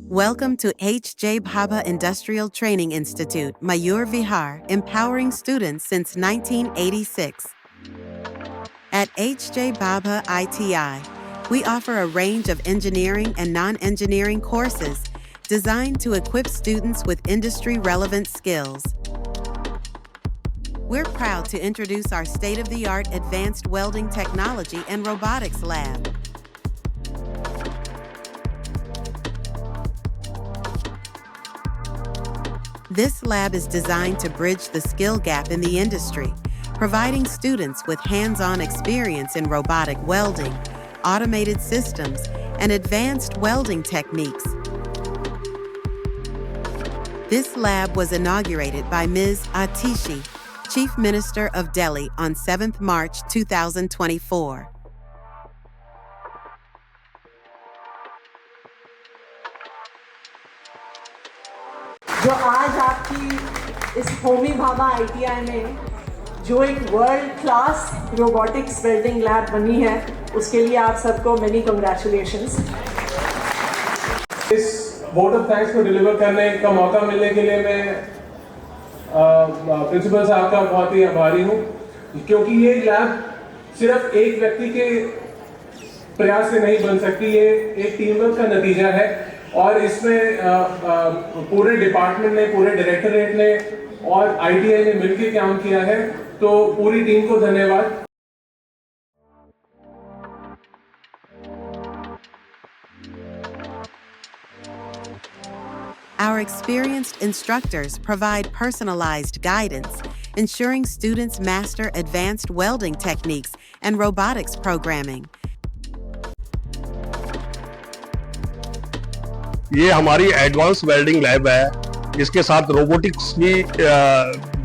Welcome to H.J. Bhabha Industrial Training Institute, Mayur Vihar, empowering students since 1986. At H.J. Bhabha ITI, we offer a range of engineering and non-engineering courses designed to equip students with industry-relevant skills. We're proud to introduce our state-of-the-art advanced welding technology and robotics lab. This lab is designed to bridge the skill gap in the industry, providing students with hands-on experience in robotic welding, automated systems, and advanced welding techniques. This lab was inaugurated by Ms. Atishi, Chief Minister of Delhi, on 7th March 2024. जो आज आपकी इस Homi Bhabha ITI में जो एक world class robotics welding lab बनी है, उसके लिए आप सबको मेनी कंग्रेचुलेशंस। इस वोट ऑफ थैंक्स को डिलीवर करने का मौका मिलने के लिए मैं प्रिंसिपल साहब का बहुत ही आभारी हूँ, क्योंकि ये लैब सिर्फ एक व्यक्ति के प्रयास से नहीं बन सकती, ये एक टीम वर्क का नतीजा है। और इसमें पूरे डिपार्टमेंट ने, पूरे डायरेक्टरेट ने और ITI ने मिलकर काम किया है, तो पूरी टीम को धन्यवाद। Our experienced instructors provide personalized guidance, ensuring students master advanced welding techniques and robotics programming. ये हमारी एडवांस वेल्डिंग लैब है, इसके साथ रोबोटिक्स भी,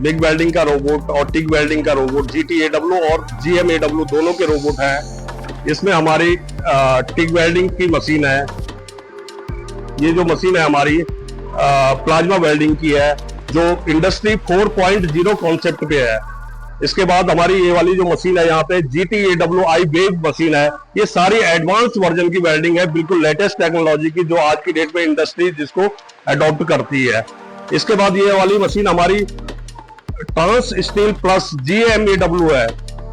बिग वेल्डिंग का रोबोट और टिग वेल्डिंग का रोबोट, GTAW और GMAW दोनों के रोबोट हैं। इसमें हमारी टिग वेल्डिंग की मशीन है। ये जो मशीन है हमारी प्लाज्मा वेल्डिंग की है, जो इंडस्ट्री 4.0 कॉन्सेप्ट पे है। इसके बाद हमारी ये वाली जो मशीन है यहाँ पे GTAWI वेव मशीन है। ये सारी एडवांस वर्जन की वेल्डिंग है, बिल्कुल लेटेस्ट टेक्नोलॉजी की, जो आज की डेट में इंडस्ट्री जिसको अडॉप्ट करती है। इसके बाद ये वाली मशीन हमारी ट्रांस स्टील प्लस GMAW है,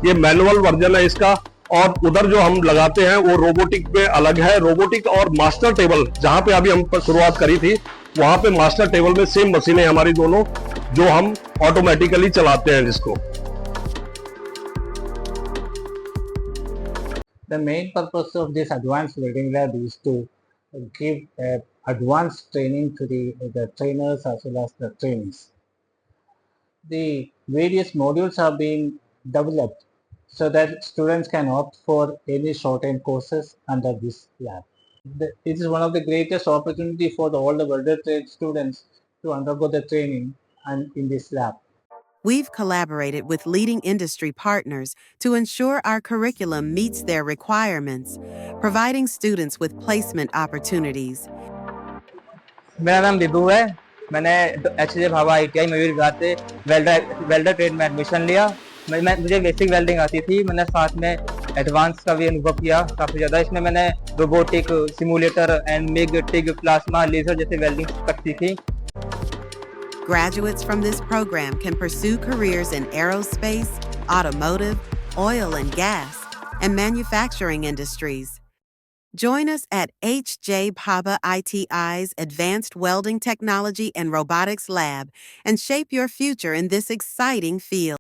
ये मैनुअल वर्जन है इसका। और उधर जो हम लगाते हैं वो रोबोटिक पे अलग है। रोबोटिक और मास्टर टेबल, जहां पे अभी हम शुरुआत करी थी, वहां पे मास्टर टेबल में सेम मशीनें हमारी दोनों, जो हम ऑटोमेटिकली चलाते हैं जिसको। The main purpose of this advanced welding lab is to give advanced training to the trainers as well as the trainees. The various modules are being developed so that students can opt for any short-term courses under this lab. It is one of the greatest opportunity for all the welder trade students to undergo the training and in this lab. We've collaborated with leading industry partners to ensure our curriculum meets their requirements, providing students with placement opportunities. मेरा नाम दिबू है। मैंने HJ Bhabha ITI Mayur Vihar से welder trade में admission लिया। मुझे basic welding आती थी, मैंने साथ में एडवांस का भी अनुभव किया काफ़ी ज़्यादा। इसमें मैंने robotic, simulator and MIG, TIG, plasma, laser जैसे वेल्डिंग तक सीखी। Graduates from this program can pursue careers in aerospace, automotive, oil and gas, and manufacturing industries. Join us at H.J. Bhabha ITI's Advanced Welding Technology and Robotics Lab and shape your future in this exciting field.